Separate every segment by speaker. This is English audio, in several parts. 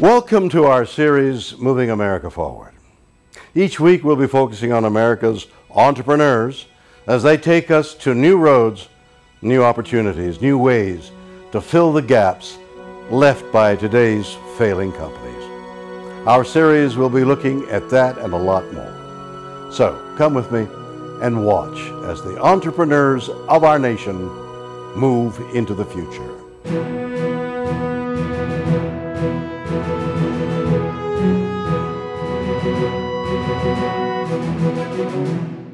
Speaker 1: Welcome to our series, Moving America Forward. Each week we'll be focusing on America's entrepreneurs as they take us to new roads, new opportunities, new ways to fill the gaps left by today's failing companies. Our series will be looking at that and a lot more. So come with me and watch as the entrepreneurs of our nation move into the future.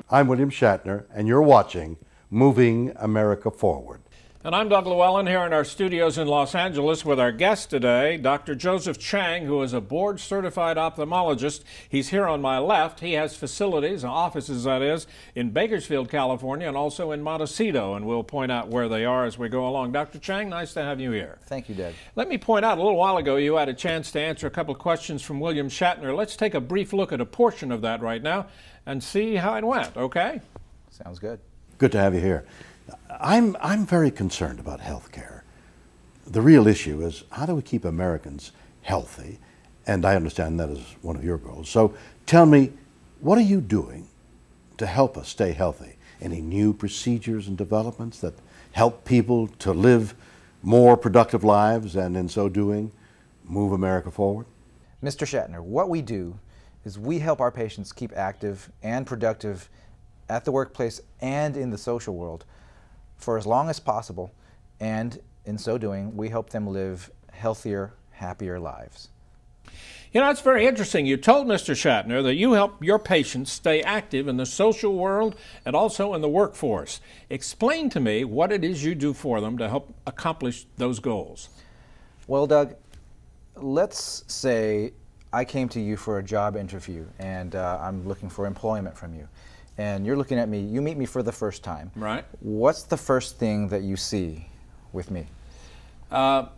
Speaker 1: I'm William Shatner, and you're watching Moving America Forward.
Speaker 2: And I'm Doug Llewellyn here in our studios in Los Angeles with our guest today, Dr. Joseph Chang, who is a board-certified ophthalmologist. He's here on my left. He has facilities, offices that is, in Bakersfield, California, and also in Montecito, and we'll point out where they are as we go along. Dr. Chang, nice to have you here.
Speaker 3: Thank you, Doug.
Speaker 2: Let me point out, a little while ago you had a chance to answer a couple of questions from William Shatner. Let's take a brief look at a portion of that right now and see how it went, okay?
Speaker 3: Sounds good.
Speaker 1: Good to have you here. I'm very concerned about health care. The real issue is how do we keep Americans healthy? And I understand that is one of your goals. So tell me, what are you doing to help us stay healthy? Any new procedures and developments that help people to live more productive lives and in so doing, move America forward?
Speaker 3: Mr. Shatner, what we do is we help our patients keep active and productive at the workplace and in the social world for as long as possible, and in so doing, we help them live healthier, happier lives.
Speaker 2: You know, it's very interesting. You told Mr. Shatner that you help your patients stay active in the social world and also in the workforce. Explain to me what it is you do for them to help accomplish those goals.
Speaker 3: Well, Doug, let's say I came to you for a job interview and I'm looking for employment from you. And you're looking at me, you meet me for the first time.
Speaker 2: Right.
Speaker 3: What's the first thing that you see with me?
Speaker 2: Well,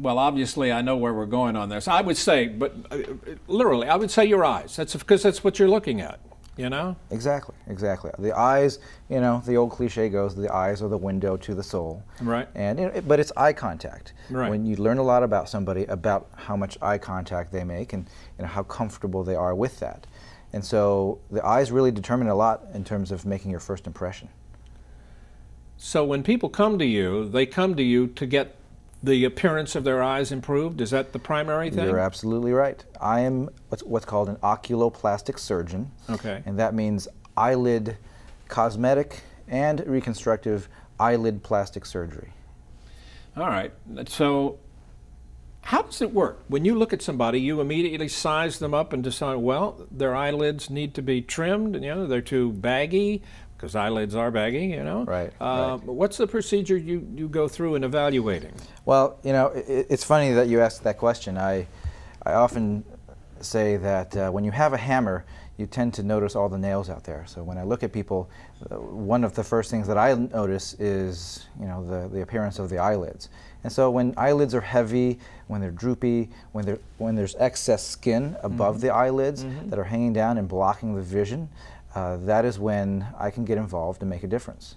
Speaker 2: obviously, I know where we're going on this. I would say, but literally, I would say your eyes. That's because that's what you're looking at, you know?
Speaker 3: Exactly, exactly. The eyes, you know, the old cliche goes, the eyes are the window to the soul.
Speaker 2: Right.
Speaker 3: And but it's eye contact.
Speaker 2: Right.
Speaker 3: When you learn a lot about somebody, about how much eye contact they make and how comfortable they are with that. And so the eyes really determine a lot in terms of making your first impression.
Speaker 2: So when people come to you, they come to you to get the appearance of their eyes improved? Is that the primary thing?
Speaker 3: You're absolutely right. I am what's called an oculoplastic surgeon.
Speaker 2: Okay.
Speaker 3: And that means eyelid cosmetic and reconstructive eyelid plastic surgery. All
Speaker 2: right. So how does it work? When you look at somebody, you immediately size them up and decide, well, their eyelids need to be trimmed, you know, they're too baggy, because eyelids are baggy, you know.
Speaker 3: Right,
Speaker 2: right. What's the procedure you go through in evaluating?
Speaker 3: Well, you know, it's funny that you asked that question. I often say that when you have a hammer, you tend to notice all the nails out there. So when I look at people, one of the first things that I notice is, you know, the appearance of the eyelids. And so when eyelids are heavy, when they're droopy, when there's excess skin above the eyelids that are hanging down and blocking the vision, that is when I can get involved and make a difference.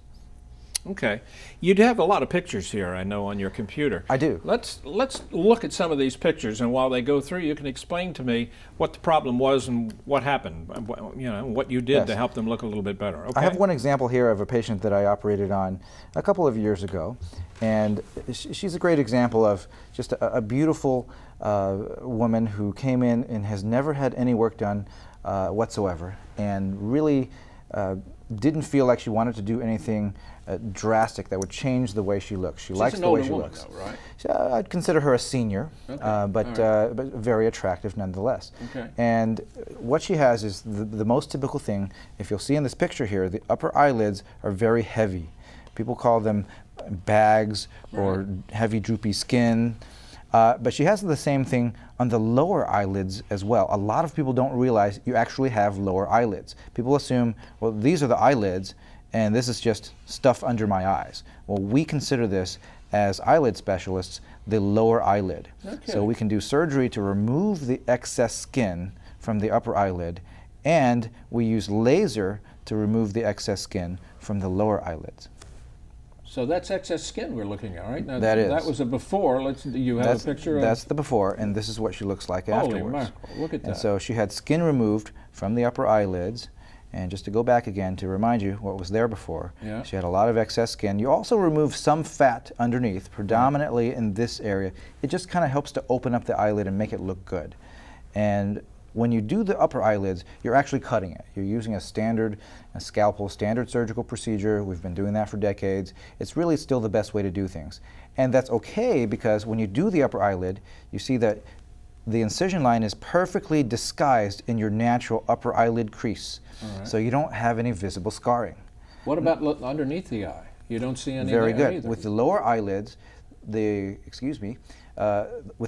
Speaker 2: Okay. You do have a lot of pictures here, I know, on your computer.
Speaker 3: I do.
Speaker 2: Let's look at some of these pictures, and while they go through, you can explain to me what the problem was and what happened, you know, what you did to help them look a little bit better. Okay?
Speaker 3: I have one example here of a patient that I operated on a couple of years ago, and she's a great example of just a beautiful woman who came in and has never had any work done whatsoever, and really didn't feel like she wanted to do anything drastic that would change the way she looks. She likes the way she looks. Though, right? I'd consider her a senior, okay. But very attractive nonetheless. Okay. And what she has is the most typical thing. If you'll see in this picture here, the upper eyelids are very heavy. People call them bags or heavy droopy skin. But she has the same thing on the lower eyelids as well. A lot of people don't realize you actually have lower eyelids. People assume, well, these are the eyelids, and this is just stuff under my eyes. Well, we consider this, as eyelid specialists, the lower eyelid. Okay. So we can do surgery to remove the excess skin from the upper eyelid, and we use laser to remove the excess skin from the lower eyelids.
Speaker 2: So that's excess skin we're looking at, right? Now,
Speaker 3: that is.
Speaker 2: That was a before. You have a picture of...
Speaker 3: That's the before, and this is what she looks like afterwards.
Speaker 2: Holy mackerel, look at that.
Speaker 3: And so she had skin removed from the upper eyelids. And just to go back again to remind you what was there before,
Speaker 2: yeah.
Speaker 3: She had a lot of excess skin. You also remove some fat underneath, predominantly in this area. It just kind of helps to open up the eyelid and make it look good. And when you do the upper eyelids, you're actually cutting it. You're using a scalpel, standard surgical procedure. We've been doing that for decades. It's really still the best way to do things. And that's okay because when you do the upper eyelid, you see that the incision line is perfectly disguised in your natural upper eyelid crease.
Speaker 2: Right.
Speaker 3: So you don't have any visible scarring.
Speaker 2: What about underneath the eye? You don't see any
Speaker 3: Very
Speaker 2: there
Speaker 3: good.
Speaker 2: either.
Speaker 3: With the lower eyelids, with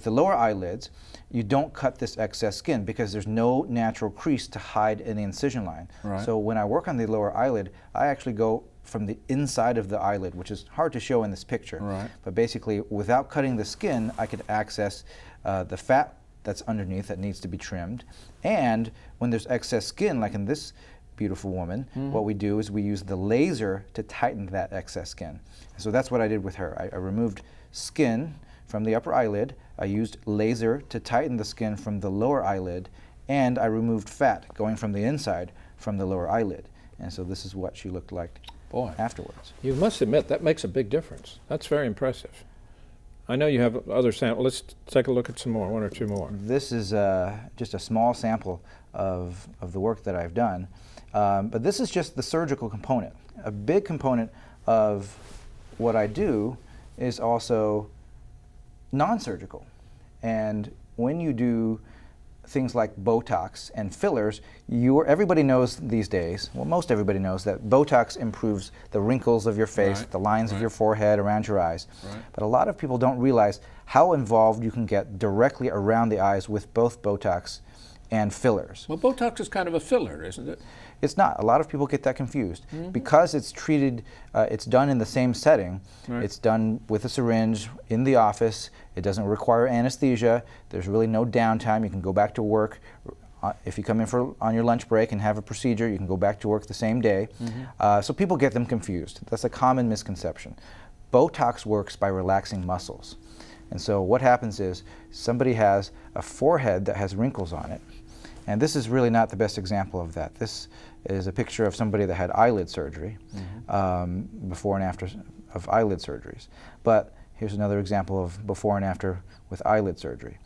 Speaker 3: the lower eyelids, you don't cut this excess skin because there's no natural crease to hide in the incision line.
Speaker 2: Right.
Speaker 3: So when I work on the lower eyelid, I actually go from the inside of the eyelid, which is hard to show in this picture.
Speaker 2: Right.
Speaker 3: But basically, without cutting the skin, I could access the fat that's underneath that needs to be trimmed. And when there's excess skin, like in this beautiful woman, what we do is we use the laser to tighten that excess skin. So that's what I did with her. I removed skin from the upper eyelid, I used laser to tighten the skin from the lower eyelid, and I removed fat going from the inside from the lower eyelid. And so this is what she looked like afterwards.
Speaker 2: You must admit that makes a big difference. That's very impressive. I know you have other samples. Let's take a look at some more, one or two more.
Speaker 3: This is just a small sample of the work that I've done. But this is just the surgical component. A big component of what I do is also non-surgical. And when you do things like Botox and fillers, everybody knows these days, well, most everybody knows that Botox improves the wrinkles of your face, the lines of your forehead, around your eyes. But a lot of people don't realize how involved you can get directly around the eyes with both Botox and fillers.
Speaker 2: Well, Botox is kind of a filler, isn't it?
Speaker 3: It's not. A lot of people get that confused. Because it's treated, it's done in the same setting. It's done with a syringe in the office. It doesn't require anesthesia. There's really no downtime. You can go back to work. If you come in on your lunch break and have a procedure, you can go back to work the same day. So people get them confused. That's a common misconception. Botox works by relaxing muscles. And so what happens is somebody has a forehead that has wrinkles on it. And this is really not the best example of that. This is a picture of somebody that had eyelid surgery, before and after of eyelid surgeries. But here's another example of before and after with eyelid surgery,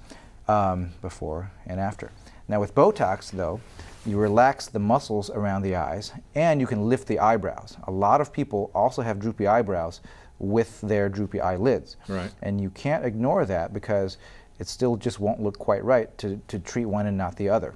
Speaker 3: before and after. Now with Botox, though, you relax the muscles around the eyes and you can lift the eyebrows. A lot of people also have droopy eyebrows with their droopy eyelids. And you can't ignore that because it still just won't look quite right to treat one and not the other.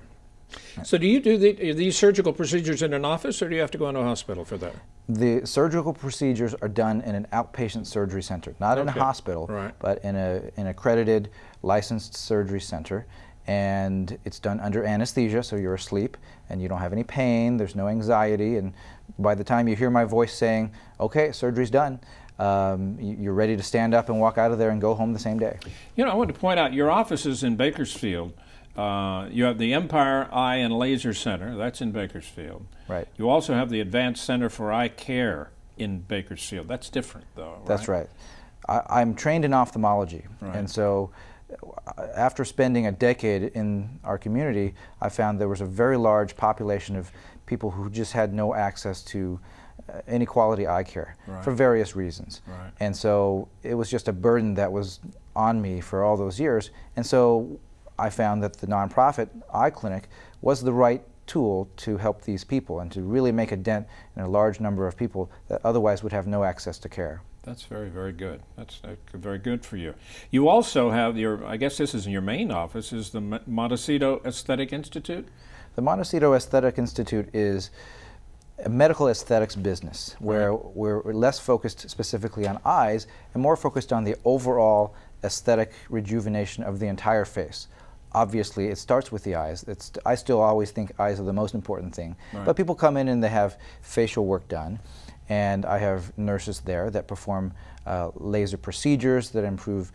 Speaker 2: So do you do these surgical procedures in an office, or do you have to go into a hospital for that?
Speaker 3: The surgical procedures are done in an outpatient surgery center, not in a hospital, but in an accredited, licensed surgery center. And it's done under anesthesia, so you're asleep and you don't have any pain, there's no anxiety, and by the time you hear my voice saying, okay, surgery's done, you're ready to stand up and walk out of there and go home the same day.
Speaker 2: You know, I wanted to point out your office is in Bakersfield. You have the Empire Eye and Laser Center, that's in Bakersfield. You also have the Advanced Center for Eye Care in Bakersfield. That's different, though, right?
Speaker 3: That's right. I'm trained in ophthalmology, and so after spending a decade in our community, I found there was a very large population of people who just had no access to any quality eye care for various reasons. And so it was just a burden that was on me for all those years. And so I found that the nonprofit eye clinic was the right tool to help these people and to really make a dent in a large number of people that otherwise would have no access to care.
Speaker 2: That's very, very good. That's very good for you. You also have your, I guess this is in your main office, is the Montecito Aesthetic Institute?
Speaker 3: The Montecito Aesthetic Institute is a medical aesthetics business where we're less focused specifically on eyes and more focused on the overall aesthetic rejuvenation of the entire face. Obviously, it starts with the eyes. I still always think eyes are the most important thing. But people come in and they have facial work done. And I have nurses there that perform laser procedures that improve,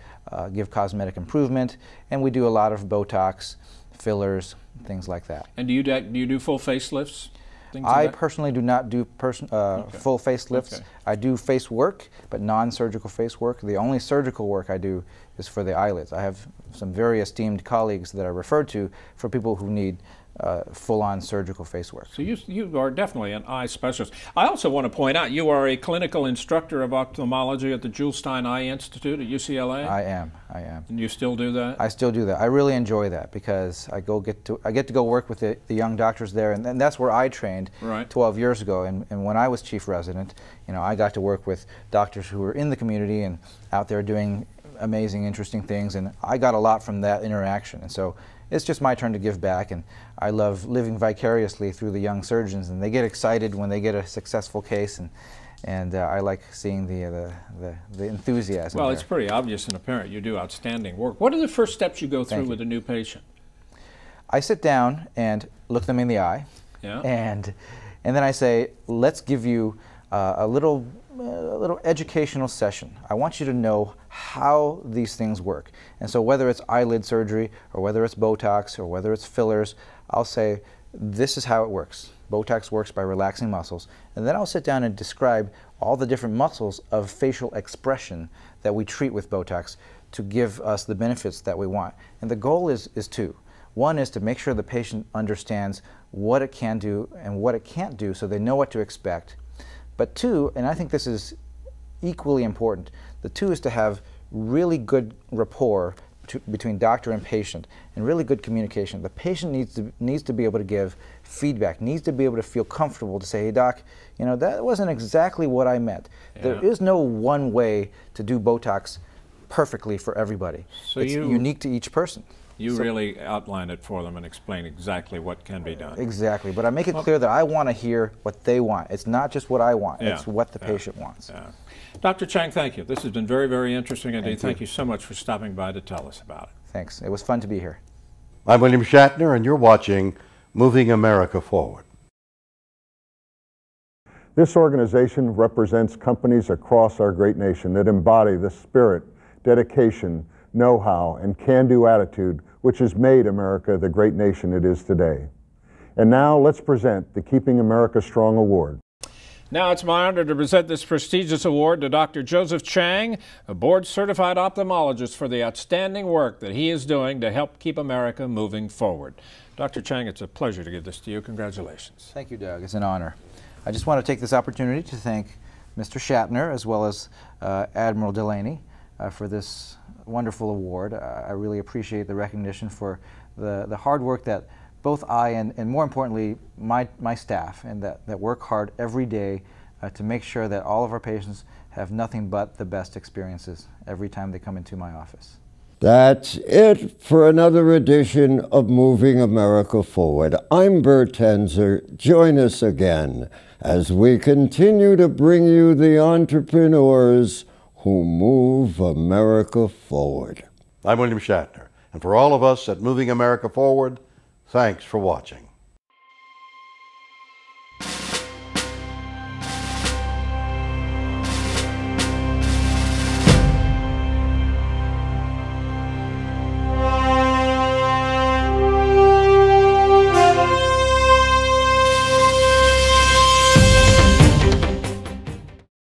Speaker 3: give cosmetic improvement. And we do a lot of Botox, fillers, things like that.
Speaker 2: And do you do full facelifts? things
Speaker 3: I
Speaker 2: like that?
Speaker 3: personally do not do full facelifts.
Speaker 2: Okay.
Speaker 3: I do face work, but non-surgical face work. The only surgical work I do is for the eyelids. I have some very esteemed colleagues that I refer to for people who need full-on surgical face work.
Speaker 2: So you are definitely an eye specialist. I also want to point out you are a clinical instructor of ophthalmology at the Jules Stein Eye Institute at UCLA.
Speaker 3: I am.
Speaker 2: And you still do that?
Speaker 3: I still do that. I really enjoy that because I get to go work with the young doctors there, and that's where I trained 12 years ago. And when I was chief resident, you know, I got to work with doctors who were in the community and out there doing amazing, interesting things, and I got a lot from that interaction. And so it's just my turn to give back, and I love living vicariously through the young surgeons, and they get excited when they get a successful case, and I like seeing the enthusiasm.
Speaker 2: Well,
Speaker 3: there.
Speaker 2: it's pretty obvious and apparent you do outstanding work. What are the first steps you go through with a new patient?
Speaker 3: I sit down and look them in the eye, and then I say, let's give you a little educational session. I want you to know how these things work. And so whether it's eyelid surgery or whether it's Botox or whether it's fillers, I'll say this is how it works. Botox works by relaxing muscles. And then I'll sit down and describe all the different muscles of facial expression that we treat with Botox to give us the benefits that we want. And the goal is two. One is to make sure the patient understands what it can do and what it can't do so they know what to expect. But two, and I think this is equally important, the two is to have really good rapport between doctor and patient and really good communication. The patient needs to be able to give feedback, needs to be able to feel comfortable to say, hey doc, you know, that wasn't exactly what I meant. There is no one way to do Botox perfectly for everybody. So it's unique to each person.
Speaker 2: You really outline it for them and explain exactly what can be done.
Speaker 3: Exactly, but I make it clear that I want to hear what they want. It's not just what I want, it's what the patient wants.
Speaker 2: Dr. Chang, thank you. This has been very, very interesting indeed. Thank you so much for stopping by to tell us about it.
Speaker 3: Thanks. It was fun to be here.
Speaker 1: I'm William Shatner, and you're watching Moving America Forward.
Speaker 4: This organization represents companies across our great nation that embody the spirit, dedication, know-how, and can-do attitude which has made America the great nation it is today. And now let's present the Keeping America Strong Award.
Speaker 2: Now it's my honor to present this prestigious award to Dr. Joseph Chang, a board-certified ophthalmologist, for the outstanding work that he is doing to help keep America moving forward. Dr. Chang, it's a pleasure to give this to you. Congratulations.
Speaker 3: Thank you, Doug. It's an honor. I just want to take this opportunity to thank Mr. Shatner as well as Admiral Delaney for this wonderful award. I really appreciate the recognition for the hard work that both I and more importantly my staff and that work hard every day to make sure that all of our patients have nothing but the best experiences every time they come into my office.
Speaker 5: That's it for another edition of Moving America Forward. I'm Bert Tenzer. Join us again as we continue to bring you the entrepreneurs who move America forward.
Speaker 1: I'm William Shatner, and for all of us at Moving America Forward, thanks for watching.